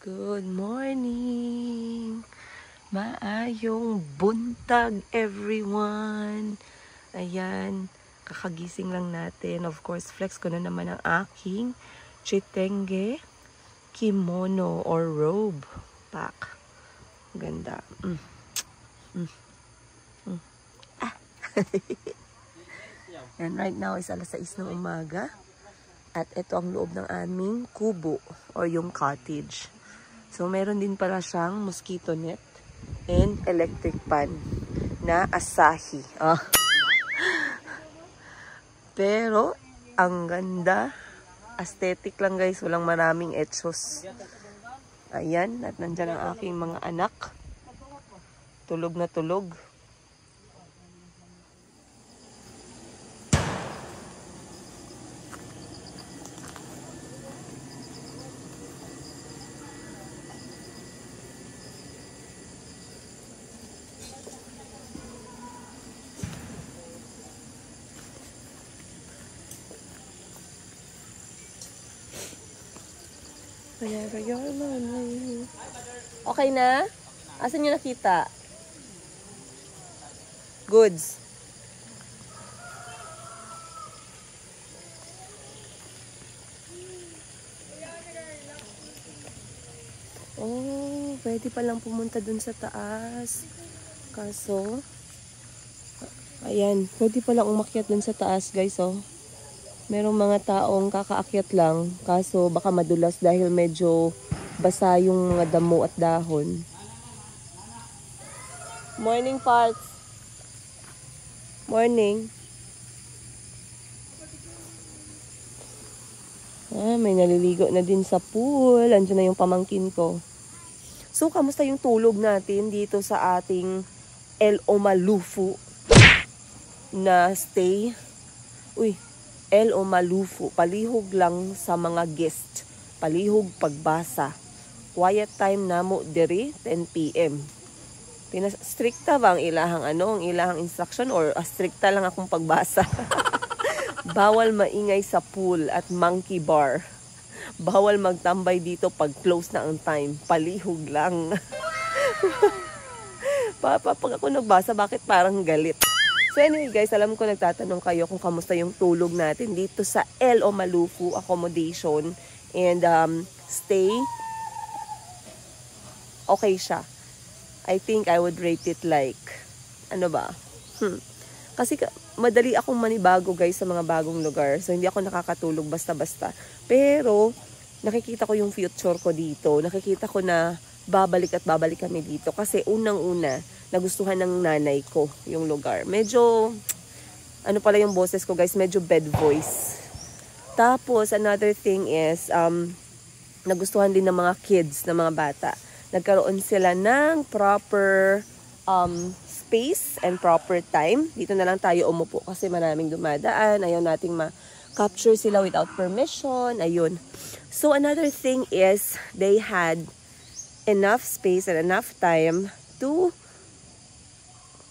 Good morning! Maayong buntag everyone! Ayan, kakagising lang natin. Of course, flex ko na naman ang aking chitenge kimono or robe pack. Ganda. And right now is alas 6 ng umaga. At ito ang loob ng aming kubo or yung cottage. So meron din pala siyang mosquito net and electric fan na Asahi. Pero ang ganda. Aesthetic lang guys. Walang maraming etchos. Ayan. At nandyan ang aking mga anak. Tulog na tulog. Okay na? Asan nyo nakita? Goods. Oh, pwede palang pumunta dun sa taas. Kaso, ayan, pwede palang umakyat dun sa taas guys, oh. Merong mga taong kakaakyat lang, kaso baka madulas dahil medyo basa yung mga damo at dahon. Morning, Parts. Morning. May naliligo na din sa pool. Andiyan na yung pamangkin ko. So, kamusta yung tulog natin dito sa ating El Omalufu na stay? Uy. El Omalufu, palihog lang sa mga guest, palihog pagbasa. Quiet time namo diri 10 PM. Stricta ba ang ilahang instruction or stricta lang akong pagbasa? Bawal maingay sa pool at monkey bar. Bawal magtambay dito pag close na ang time. Palihog lang. Pag ako nagbasa, bakit parang galit? So anyway guys, alam ko nagtatanong kayo kung kamusta yung tulog natin dito sa El Omalufu accommodation and stay. Okay siya. I think I would rate it like, ano ba? Kasi madali akong manibago guys sa mga bagong lugar. So hindi ako nakakatulog basta-basta. Pero nakikita ko yung future ko dito. Nakikita ko na babalik at babalik kami dito. Kasi unang-una, nagustuhan ng nanay ko yung lugar. Medyo, ano pala yung boses ko guys, medyo bed voice. Tapos, another thing is, nagustuhan din ng mga kids, ng mga bata. Nagkaroon sila ng proper space and proper time. Dito na lang tayo umupo kasi maraming dumadaan. Ayaw nating ma-capture sila without permission. Ayun. So, another thing is, they had enough space and enough time to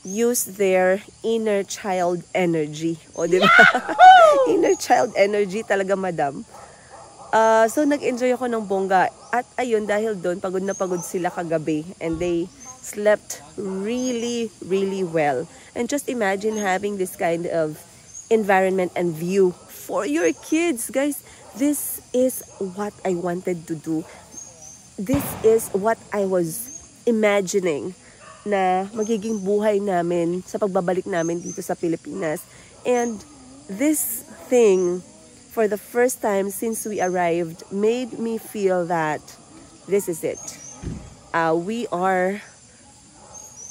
use their inner child energy. O, diba? Inner child energy talaga, madam. So, nag-enjoy ako ng bongga. At ayun, dahil doon, pagod na pagod sila kagabi. And they slept really, really well. And just imagine having this kind of environment and view for your kids. Guys, this is what I wanted to do. This is what I was imagining na magiging buhay namin sa pagbabalik namin dito sa Pilipinas. And this thing, for the first time since we arrived, made me feel that this is it. We are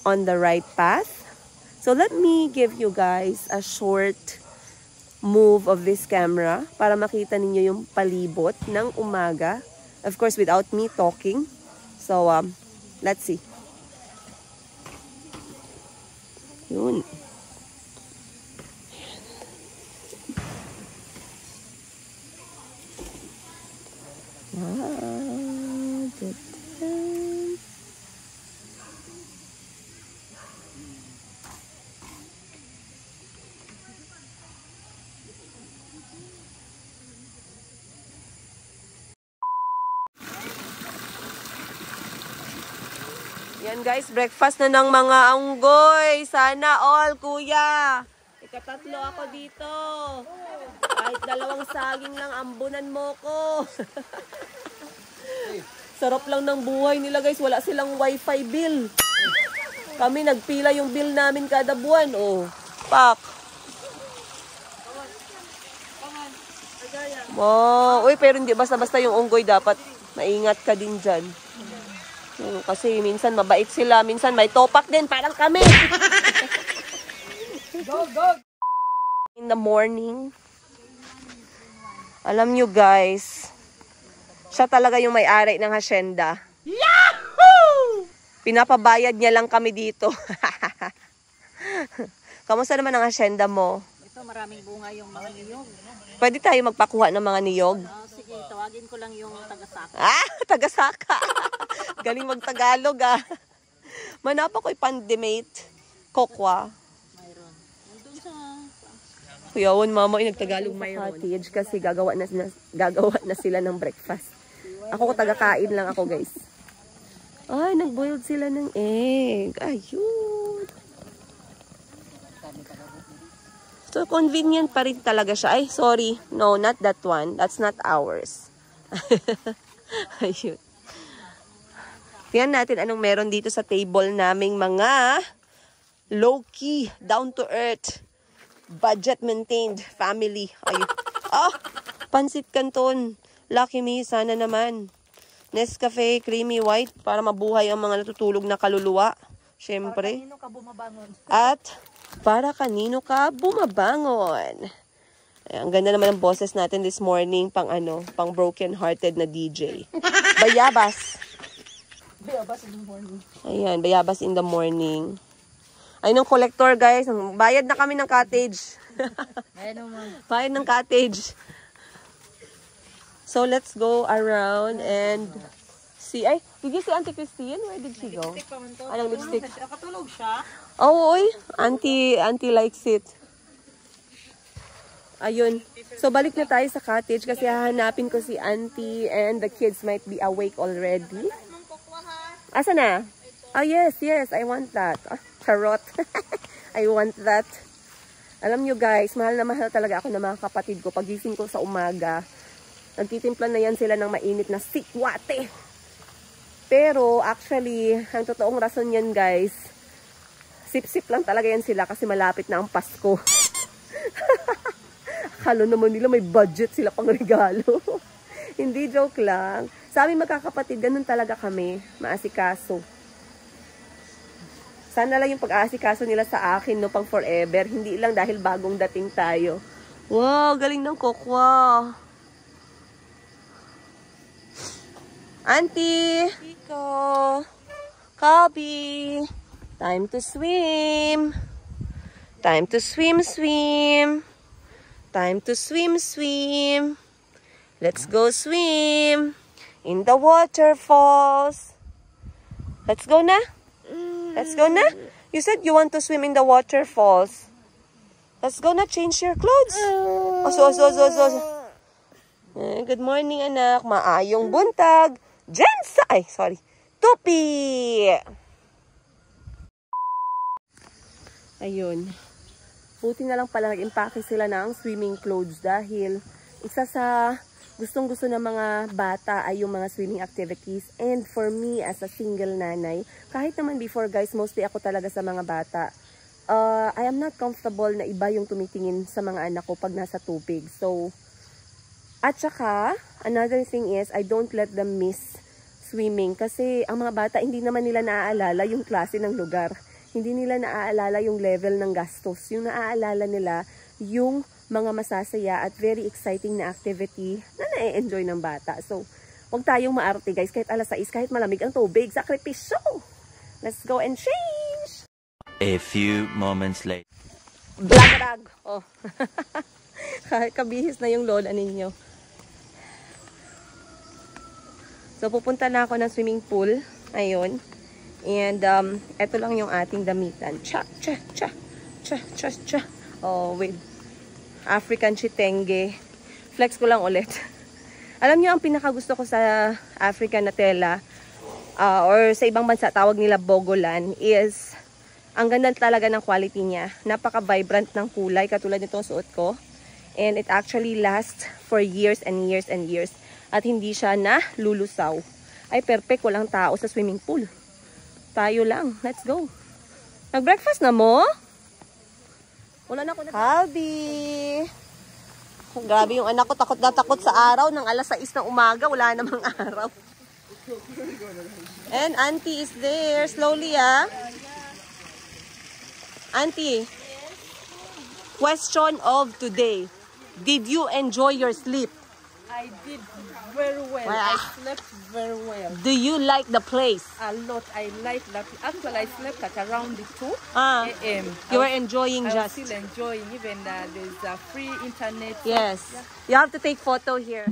on the right path. So let me give you guys a short move of this camera para makita ninyo yung palibot ng umaga. Of course, without me talking. So, let's see. Yun. Yan guys, breakfast na ng mga unggoy. Sana all, kuya. Ikatatlo ako dito. Kahit 2 saging lang, ambunan mo ko. Sarap lang ng buhay nila guys. Wala silang wifi bill. Kami nagpila yung bill namin kada buwan. Oh, pak. Wow. Uy, pero hindi basta-basta yung unggoy. Dapat maingat ka din dyan. Kasi minsan mabait sila, minsan may topak din, parang kami. Go, go! In the morning, alam nyo guys, siya talaga yung may-ari ng hacienda. Yahoo! Pinapabayad niya lang kami dito. Kamusta naman ang hacienda mo? Ito, maraming bunga yung mga niyog. Pwede tayo magpakuha ng mga niyog? Sige, tawagin ko lang yung taga-saka. Taga-saka. Galing mag-Tagalog Manapa ko'y pandemate. Kokwa. Mayroon. Nandun sa... Kuyawan, mama, nagtagalog mayroon. Cottage kasi gagawa na sila ng breakfast. Ako ko taga-kain lang ako, guys. Ay, nag-boiled sila ng egg. Ayun. So, convenient pa rin talaga siya. Ay, sorry. No, not that one. That's not ours. Ayun. Tingnan natin anong meron dito sa table naming mga low-key, down-to-earth, budget-maintained family. Ayun. Pansit Canton. Lucky me, sana naman. Nescafe, creamy white, para mabuhay ang mga natutulog na kaluluwa. Siyempre. Kanino ka bumabangon? At para kanino ka bumabangon. Ay, ang ganda naman ng boses natin this morning, pang broken-hearted na DJ. Bayabas. Bayabas in the morning. Ayan, bayabas in the morning. Ay, nung collector, guys. Bayad na kami ng cottage. Bayad ng cottage. So, let's go around and see. Ay, did you see Auntie Christine? Where did she go? Anong lipstick? Nakatulog siya? Oh, oy. Auntie likes it. Ayun. So, balik na tayo sa cottage kasi hahanapin ko si Auntie and the kids might be awake already. Asa na? Oh, yes. I want that. Charot. I want that. Alam nyo guys, mahal na mahal talaga ako ng mga kapatid ko. Pagising ko sa umaga, nagtitimpla na yan sila ng mainit na sikwate. Pero, actually, ang totoong rason yan guys, sip-sip lang talaga yan sila kasi malapit na ang Pasko. Akala naman nila may budget sila pang regalo. Hindi, joke lang. Sa aming magkakapatid, ganun talaga kami, maasikaso. Sana lang yung pag-aasikaso nila sa akin, no, pang forever. Hindi lang dahil bagong dating tayo. Wow, galing ng kokwa. Auntie! Kiko! Cubby! Time to swim! Time to swim! Time to swim! Let's go swim! In the waterfalls! Let's go na? Let's go na? You said you want to swim in the waterfalls. Let's go na, change your clothes. Good morning, anak. Maayong buntag. Jensa! Ay, sorry. Tupi! Ayun. Buti na lang pala nag-impake sila ng swimming clothes dahil isa sa gustong-gusto ng mga bata ay yung mga swimming activities. And for me, as a single nanay, kahit naman before guys, mostly ako talaga sa mga bata, I am not comfortable na iba yung tumitingin sa mga anak ko pag nasa tubig. So, at saka, another thing is, I don't let them miss swimming. Kasi ang mga bata, hindi naman nila naaalala yung klase ng lugar. Hindi nila naaalala yung level ng gastos. Yung naaalala nila, yung mga masasaya at very exciting na activity na na-enjoy ng bata. So, huwag tayong maarte guys. Kahit alas 6, kahit malamig ang tubig, sakripisyo! Let's go and change! A few moments later. Blagarag! Oh. Kabihis na yung lola ninyo. So, pupunta na ako ng swimming pool. Ayun. And, eto lang yung ating damitan. Cha! Oh, with African chitenge. Flex ko lang ulit. Alam niyo ang pinakagusto ko sa African na tela, or sa ibang bansa tawag nila bogolan, is ang ganda talaga ng quality niya. Napaka-vibrant ng kulay, katulad nitong suot ko. And it actually lasts for years and years and years. At hindi siya na lulusaw. Ay, perfect. Walang tao sa swimming pool. Tayo lang. Let's go. Nag-breakfast na mo? Wala na ako na. Calbi! Grabe yung anak ko. Takot na takot sa araw. Nang alas 6 ng umaga, wala namang araw. And auntie is there. Slowly, ah. Auntie, question of today. Did you enjoy your sleep? I did very well. Wow. I slept very well. Do you like the place? A lot. I like that. Actually, I slept at around 2 Ah, a.m. you were enjoying I was just. still enjoying, even there's a free internet. Yes. You have to take photo here.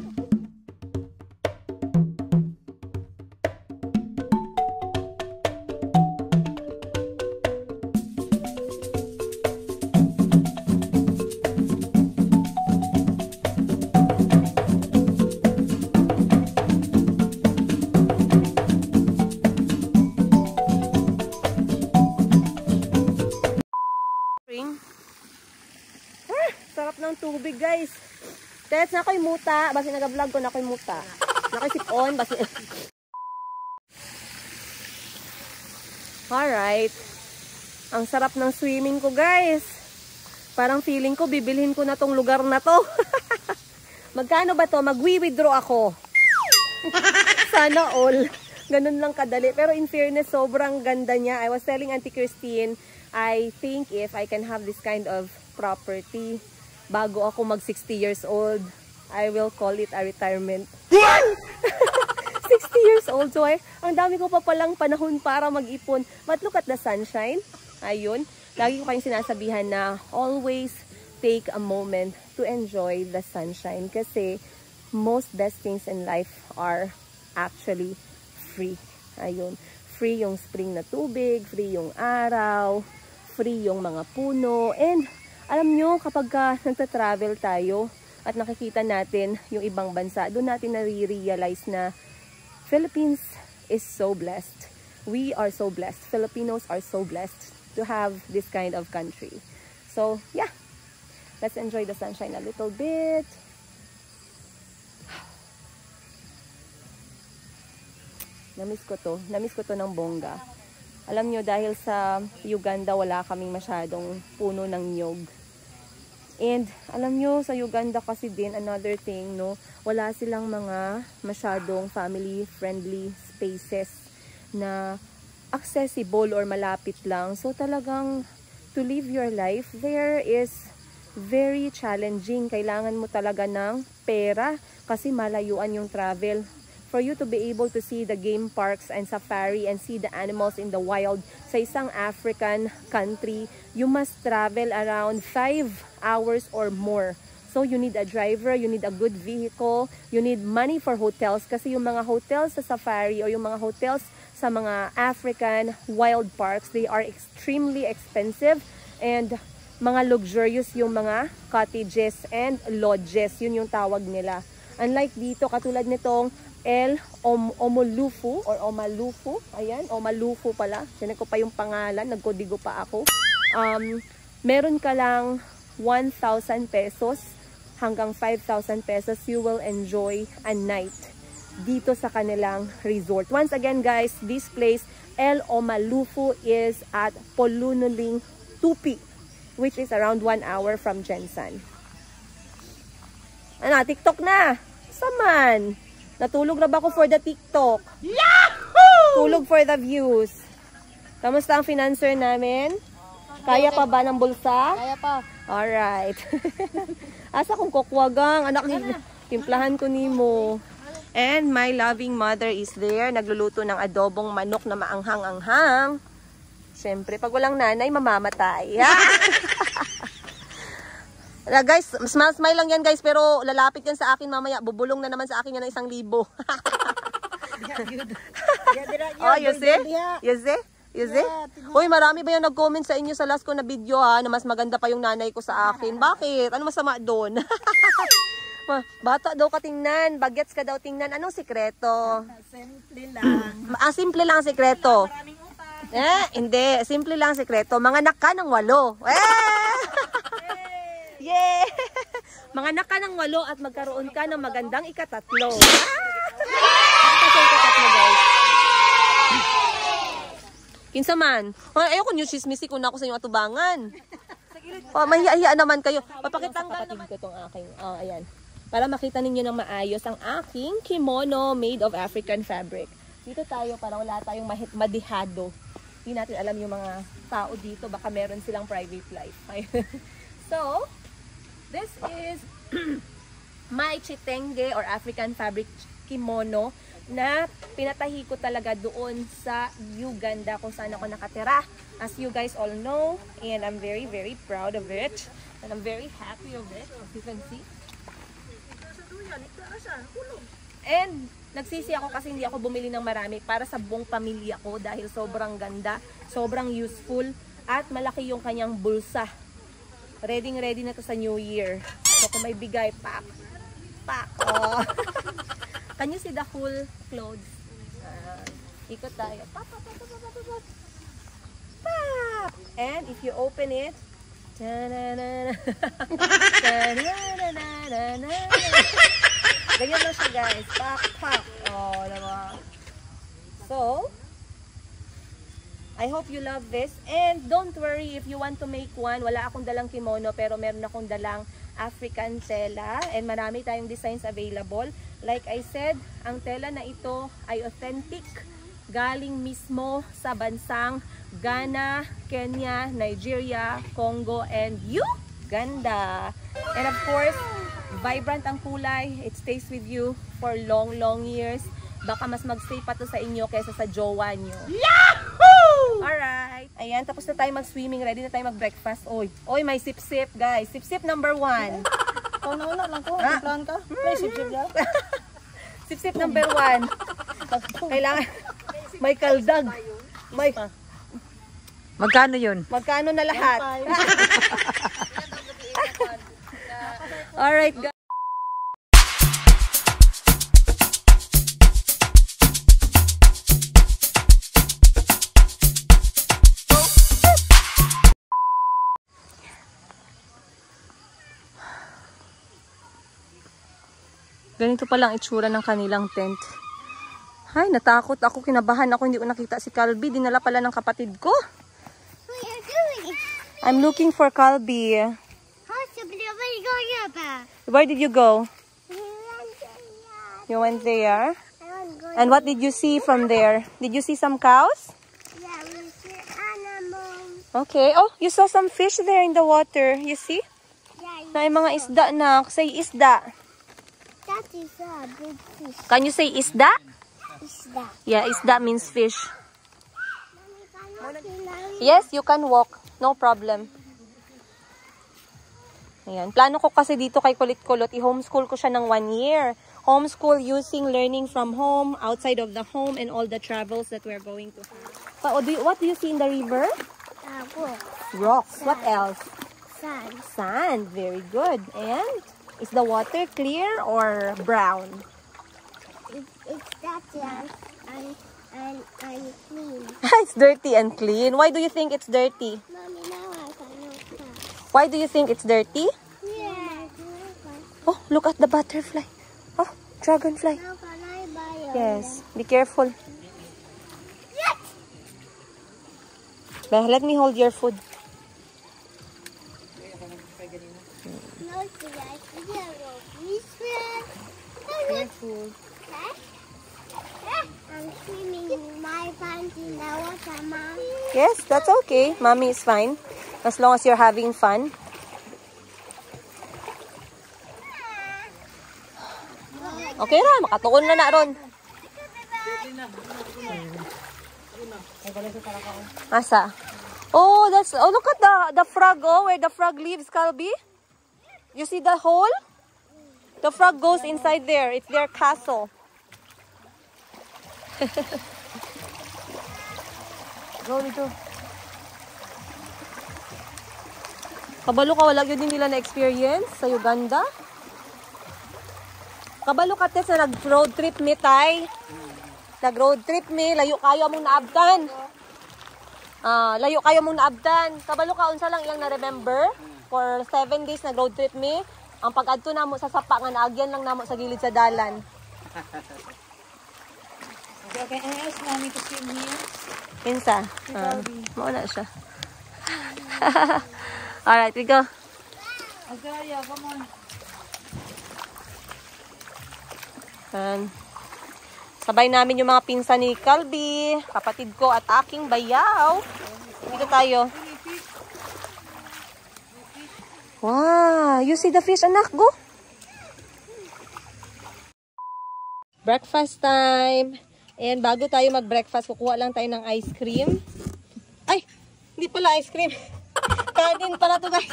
Sarap ng tubig, guys. Tets, na ako'y muta. Basi nag-vlog ko, na ako'y muta. Na ako'y sip-on. Basi... Alright. Ang sarap ng swimming ko, guys. Parang feeling ko, bibilhin ko na tong lugar na to. Magkano ba to? Mag-withdraw ako. Sana all. Ganun lang kadali. Pero in fairness, sobrang ganda niya. I was telling Auntie Christine, I think if I can have this kind of property, bago ako mag 60 years old, I will call it a retirement. 60 years old, so ang dami ko pa palang panahon para mag-ipon. But look at the sunshine. Ayun. Lagi ko kayong sinasabihan na always take a moment to enjoy the sunshine. Kasi most best things in life are actually free. Ayun. Free yung spring na tubig, free yung araw, free yung mga puno, and alam nyo, kapag nagta-travel tayo at nakikita natin yung ibang bansa, doon natin nare-realize na Philippines is so blessed. We are so blessed. Filipinos are so blessed to have this kind of country. So, yeah. Let's enjoy the sunshine a little bit. Namiss ko to. Namiss ko to ng bongga. Alam nyo, dahil sa Uganda, wala kaming masyadong puno ng niyog. And alam nyo, sa Uganda kasi din, another thing, no, wala silang mga masyadong family-friendly spaces na accessible or malapit lang. So talagang to live your life, there is very challenging. Kailangan mo talaga ng pera kasi malayuan yung travel. For you to be able to see the game parks and safari and see the animals in the wild sa isang African country, you must travel around 5 hours or more. So you need a driver, you need a good vehicle, you need money for hotels kasi yung mga hotels sa safari o yung mga hotels sa mga African wild parks, they are extremely expensive, and mga luxurious yung mga cottages and lodges, yun yung tawag nila. Unlike dito, katulad nitong El Omalufu or Omalufu. Ayan, Omalufu pala. Sinan ko pa yung pangalan, nagkodigo pa ako. Meron ka lang 1,000 pesos hanggang 5,000 pesos, you will enjoy a night dito sa kanilang resort. Once again, guys, this place, El Omalufu, is at Polunuling Tupi, which is around 1 hour from Jensan. Ano, TikTok na! Saman! Natulog na ba ako for the TikTok? Yahoo! Tulog for the views. Kamusta ang financer namin? Kaya pa ba ng bulsa? Kaya pa. Alright. Asa kong kukwagaang? Anak, timplahan ko nimo. And my loving mother is there. Nagluluto ng adobong manok na maanghang-anghang. Siyempre, pag walang nanay, mamamatay. Guys, smile lang yan, guys, pero lalapit yan sa akin mamaya. Bubulong na naman sa akin yan ng 1,000. Oh, you see? You see? You see? Uy, marami ba yung nag-comment sa inyo sa last ko na video, ha, na mas maganda pa yung nanay ko sa akin? Bakit? Ano masama doon? Bata daw ka tingnan. Bagets ka daw tingnan. Anong sikreto? Simple lang. Simple lang ang sikreto. Maraming utang. Hindi. Simple lang ang sikreto. Manganak ka ng 8. Yeah! Manganak ka ng 8 at magkaroon ka ng magandang ikatatlo. Ikatatlo, guys. Kinsa man. Ayoko nyo chismisi kung ako sa inyo atubangan. Mahiya-hiya naman kayo. Papakitanggal naman ko itong aking. Ayan. Para makita ninyo ng maayos ang aking kimono made of African fabric. Dito tayo para wala tayong madihado. Hindi natin alam yung mga tao dito. Baka meron silang private life. So, this is my chitenge or African fabric kimono na pinatahi ko talaga doon sa Uganda kung saan ako nakatira. As you guys all know, and I'm very, very proud of it. And I'm very happy of it, as you can see. And nagsisi ako kasi hindi ako bumili ng marami para sa buong pamilya ko dahil sobrang ganda, sobrang useful, at malaki yung kanyang bulsa. Ready na to sa New Year. So kung may bigay, pak. Oh. Can you see the whole clothes? Ikot tayo. Pop. And if you open it, ganyan lang siya, guys. Pak. Oh, diba? So, I hope you love this. And don't worry if you want to make one. Wala akong dalang kimono pero meron akong dalang African tela. And marami tayong designs available. Like I said, ang tela na ito ay authentic. Galing mismo sa bansang Ghana, Kenya, Nigeria, Congo, and Uganda. And of course, vibrant ang kulay. It stays with you for long years. Baka mas mag-stay pa to sa inyo kaysa sa jowa nyo. Yahoo! Alright. Ayan, tapos na tayo mag-swimming. Ready na tayo mag-breakfast. Oy, may sip-sip, guys. Sip-sip number 1. Kung nauna lang ko, plan ka. May sip-sip lang. Sip-sip number 1. Kailangan, may kaldag. Magkano yun? Magkano na lahat? Alright, guys. Ganito pa lang itsura ng kanilang tent. Ay, natakot ako, kinabahan ako, hindi ko nakita si Calby. Dinala pala ng kapatid ko. What are you doing? I'm looking for Calby. Where did you go? You went there? And what did you see from there? Did you see some cows? Yeah, we see animals. Okay. Oh, you saw some fish there in the water. You see? Yeah, Na yung mga isda na. Say isda. that is a big fish. Can you say isda? Is that? Yeah, isda means fish. Mommy, can I Yes, you can walk. No problem. Ayan. Plano ko kasi dito kay Kulit-Kulot, i-homeschool ko siya ng 1 year. Homeschool using learning from home, outside of the home, and all the travels that we're going to have. What do you see in the river? walk? Rocks. What else? Sun. Sand. Very good. And is the water clear or brown? It's dirty and clean. It's dirty and clean. Why do you think it's dirty? Mommy, now I cannot stop. Why do you think it's dirty? Yeah. Oh, look at the butterfly. Oh, dragonfly. Now can I buy a Yes. Be careful. Yes. Let me hold your food. No, Careful. I'm swimming in my pants in the water, Mom. Yes, that's okay. Mommy is fine. As long as you're having fun. Okay ra, makatuon na ron. Asa? Oh, look at the frog, where the frog lives, Calby. You see the hole? The frog goes inside there. It's their castle. Go dito. Kabalo ka, wala yun din nila na experience sa Uganda. Kabalo ka tes na nag-road trip mi tay. Nag-road trip mi, layo kayo mong naabdan. Layo kayo mong naabdan. Kabalo ka unsa lang ilang na-remember? For 7 days nag-road trip mi. Ang pag-adto namo sa sapa nga naagyan lang namo sa gilid sa dalan. Okay, I ask mommy to swim here. Pinsa. Mauna siya. Alright, we go. Agaya, come on. Sabay namin yung mga pinsan ni Calby, kapatid ko at aking bayaw. Dito tayo. Wow, you see the fish, anak? Go. Breakfast time. And bago tayo mag-breakfast, kukuha lang tayo ng ice cream. Ay, hindi pala ice cream. Kanin pala to guys.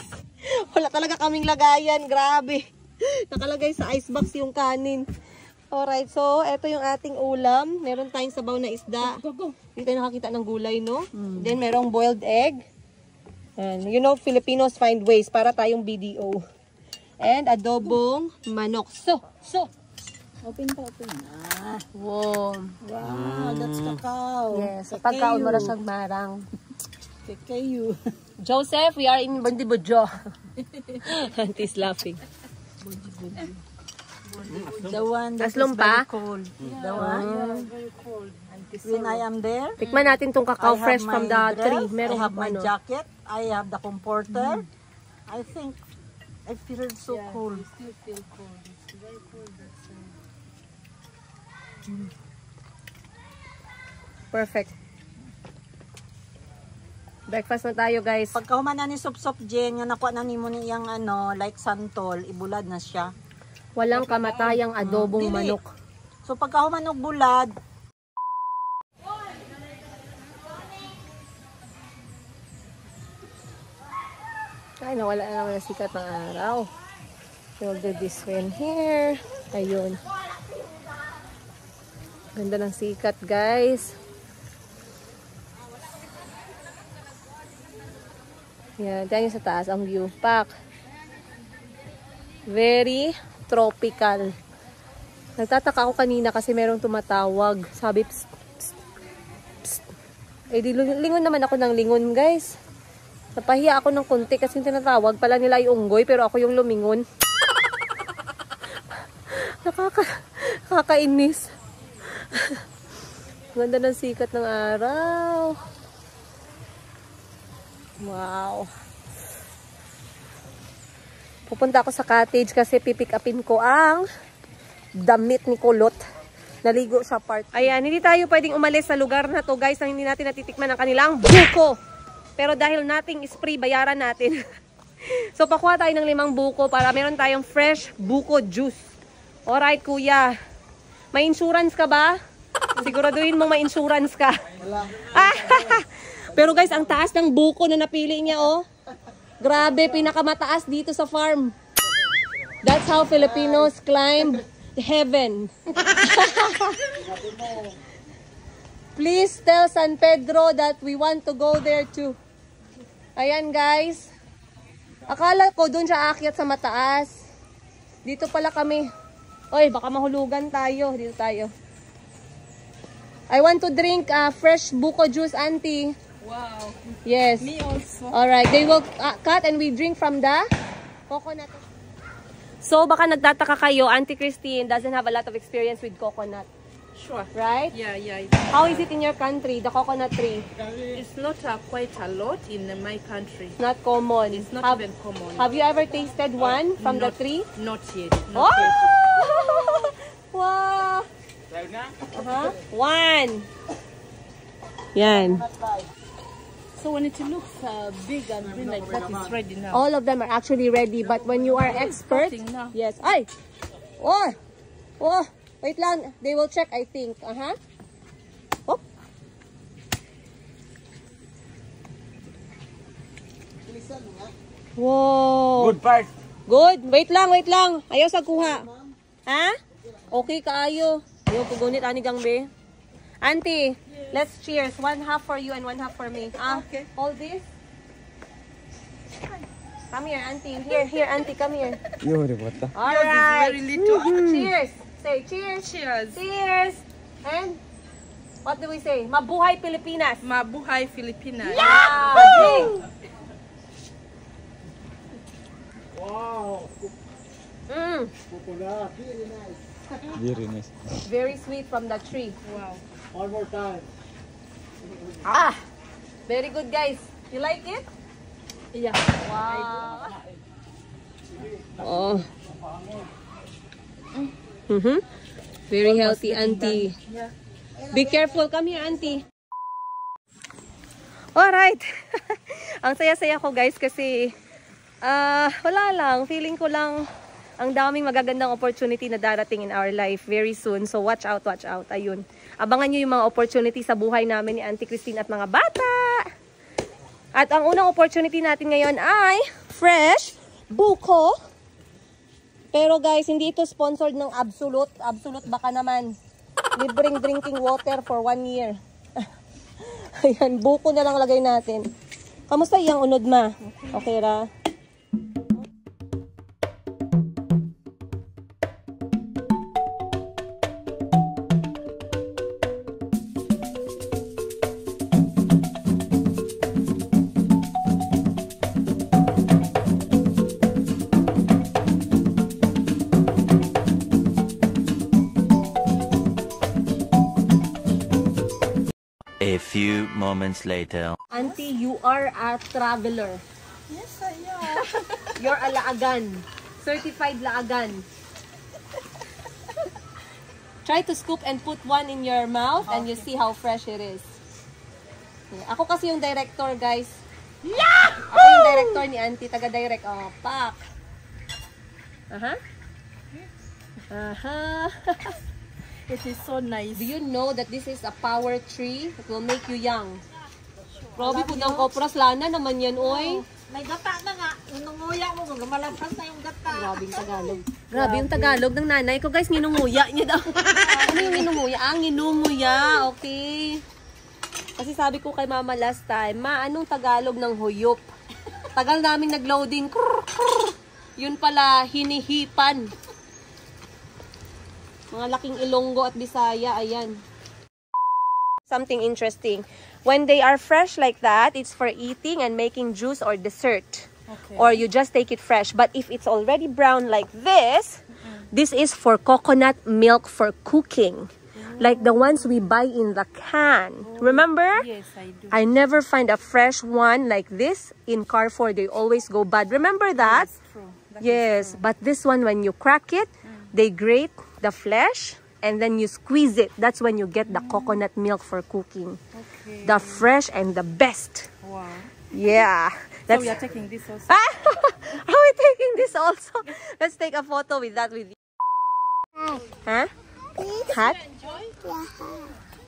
Wala talaga kaming lagayan. Grabe. Nakalagay sa icebox yung kanin. Alright, so ito yung ating ulam. Meron tayong sabaw na isda. Hindi tayo nakakita ng gulay, no? Then merong boiled egg. And you know, Filipinos find ways para tayong BDO. And adobong manok. So. Open pa, open. Wow. Wow, that's cacao. Yes, sa pagkaon mo na siyang marang. Cacao. Joseph, we are in Bondibujo. Auntie's laughing. The one that Taslong is very pa? cold. The one? Very cold. When I am there, Tikman natin tong cacao I have fresh from the my tree. dress, Merong I have my ano. jacket, I have the comforter. I think I feel so cold. Still feel cold. It's very cold outside. Perfect. Breakfast na tayo, guys. Pagka humana ni Sop Jen, nga nakuha na ni mo niyang ano, like santol, ibulad na siya. Walang kamatayang adobong Dili. manok. So pagka humanog bulad, Ay, nawala na naman ang sikat ng araw. We'll do this one here. Ayun. Ganda ng sikat, guys. Yan, dyan yung sa taas, ang view. Pak. Very tropical. Nagtataka ako kanina kasi merong tumatawag. Sabi, psst, psst, psst. Eh, di lingon naman ako ng lingon, guys. Napahiya ako ng konti kasi yung tinatawag pala nila yung unggoy pero ako yung lumingon. Nakakainis. Ganda ng sikat ng araw. Wow. Pupunta ako sa cottage kasi pipick upin ko ang damit ni Kulot. Naligo sa park. Ayan, hindi tayo pwedeng umalis sa lugar na to, guys, na hindi natin natitikman ang kanilang buko. Pero dahil nating is free, bayaran natin. So, pakuha tayo ng 5 buko para meron tayong fresh buko juice. Alright, kuya. May insurance ka ba? Siguraduhin mong may insurance ka. Pero guys, ang taas ng buko na napili niya, oh. Grabe, pinakamataas dito sa farm. That's how Filipinos climb heaven. Please tell San Pedro that we want to go there too. Ayan, guys. Akala ko doon siya aakyat sa mataas. Dito pala kami. Oy, baka mahulugan tayo. Dito tayo. I want to drink fresh buko juice, auntie. Wow. Yes. Me also. Alright, they will cut and we drink from the coconut. So, baka nagtataka kayo, Auntie Christine doesn't have a lot of experience with coconut. Sure. Right? Yeah. How is it in your country, the coconut tree? It's not quite a lot in my country. It's not common. It's not even common. Have you ever tasted one from the tree? Not yet. Not Oh! yet. Wow! One! Yan. So when it looks big and green like that, it's ready now. All of them are actually ready, but when you are expert, starting now. yes. Ay! Oh! Oh! Wait lang. They will check, I think. Oh! Wow! Good part. Good. Wait lang. Ayaw sa kuha. Ha? Okay kaayo. Ayaw pugunit ani gangbe. Auntie, let's cheers. 1/2 for you and 1/2 for me. Okay. Hold this. Come here, auntie. Here, auntie, come here. What? All right. Very little. Cheers. Say cheers. Cheers. Cheers. And what do we say? Mabuhay Pilipinas. Mabuhay Filipinas. Yeah. Drink. Wow. Coconut. Very nice. Very sweet from the tree. Wow. One more time. Ah, very good, guys. You like it? Yeah. Wow. Oh. Very healthy, auntie. Be careful. Come here, auntie. Alright. Ang saya-saya ko, guys, kasi wala lang. Feeling ko lang ang daming magagandang opportunity na darating in our life very soon. So watch out, watch out. Ayun. Abangan nyo yung mga opportunity sa buhay namin ni Auntie Christine at mga bata. At ang unang opportunity natin ngayon ay fresh buko. Pero guys, hindi ito sponsored ng Absolute. Absolute baka naman. Libreng drinking water for 1 year. Ayan, buko na lang lagay natin. Kamusta iyang unod, ma? Okay ra? A few moments later. Auntie, you are a traveler. Yes, I am. You're a laagan. Certified laagan. Try to scoop and put one in your mouth and you see how fresh it is. Yeah. Ako kasi yung director, guys. Ako yung director ni Auntie. Taga-direct. Oh, pak. Aha. Aha. It is so nice. Do you know that this is a power tree that will make you young? Grabe po ng kopras. Lana naman yan, oy. May gata na nga. Nunguya mo, lumalabas na yung gata. Grabe yung Tagalog. Grabe yung Tagalog ng nanay ko, guys. Ninunguya niya daw. Ano yung ninunguya? Nginunguya. Okay. Kasi sabi ko kay mama last time, ma, anong Tagalog ng huyop? Tagal namin nag-loading. Yun pala, hinihipan. Mga laking Ilonggo at Bisaya, ayan. Something interesting. When they are fresh like that, it's for eating and making juice or dessert. Okay. Or you just take it fresh. But if it's already brown like this, this is for coconut milk for cooking. Like the ones we buy in the can. Remember? Yes, I do. I never find a fresh one like this in Carrefour. They always go bad. Remember that? True. Yes, but this one, when you crack it, they grate the flesh and then you squeeze it. That's when you get the coconut milk for cooking. Okay. The fresh and the best. Wow. Yeah. So we are taking this also. Are we taking this also? Let's take a photo with that with you. Huh? Hat? Yeah.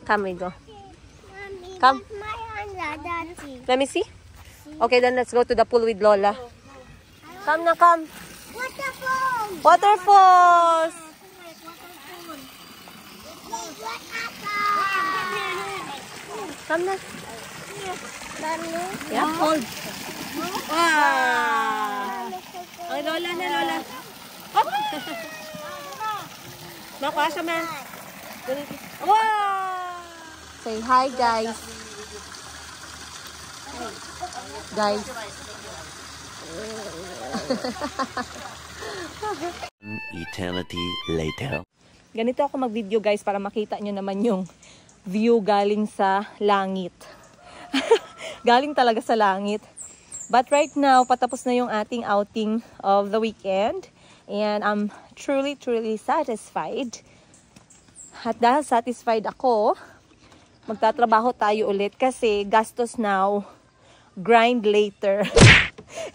Come, we go. Mommy, Come. that's my hand, Daddy. Let me see. Okay, then let's go to the pool with Lola. Come na, come. Waterfall. Waterfalls. Come na. Yeah, hold. Wow. Ay, Lola na, Lola. Hop. Makuha siya, man. Wow. Say hi, guys. Guys. Eternity later. Ganito ako mag-video, guys, para makita nyo naman yung view galing sa langit. Galing talaga sa langit. But right now, patapos na yung ating outing of the weekend. And I'm truly, truly satisfied. At dahil satisfied ako, magtatrabaho tayo ulit kasi gastos now, grind later.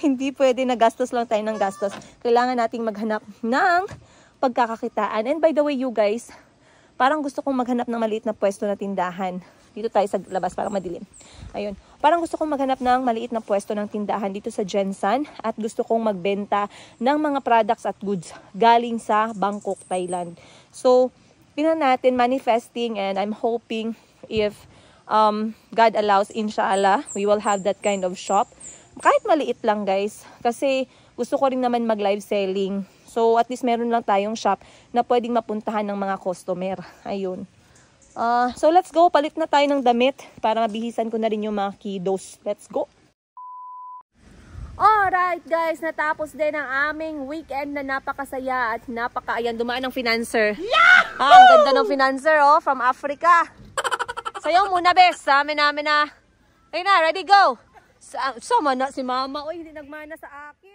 Hindi pwede na gastos lang tayo ng gastos. Kailangan nating maghanap ng pagkakakitaan. And by the way, you guys, parang gusto kong maghanap ng maliit na pwesto na tindahan. Dito tayo sa labas, parang madilim. Ayun. Parang gusto kong maghanap ng maliit na pwesto ng tindahan dito sa Jensan. At gusto kong magbenta ng mga products at goods galing sa Bangkok, Thailand. So, pinan natin manifesting and I'm hoping if God allows, inshallah, we will have that kind of shop. kahit maliit lang guys. Kasi gusto ko rin naman mag live selling. So at least meron lang tayong shop na pwedeng mapuntahan ng mga customer. Ayun. So let's go. Palit na tayo ng damit para mabihisan ko na rin yung mga kiddos. Let's go. Alright guys, natapos din ang aming weekend na napakasaya at ayan, dumaan ng financer. Ang ganda ng financer oh, from Africa. Sayo muna bes, sa amin na. Ayun na, ready go. Sama na si mama. Uy, hindi nagmana sa akin.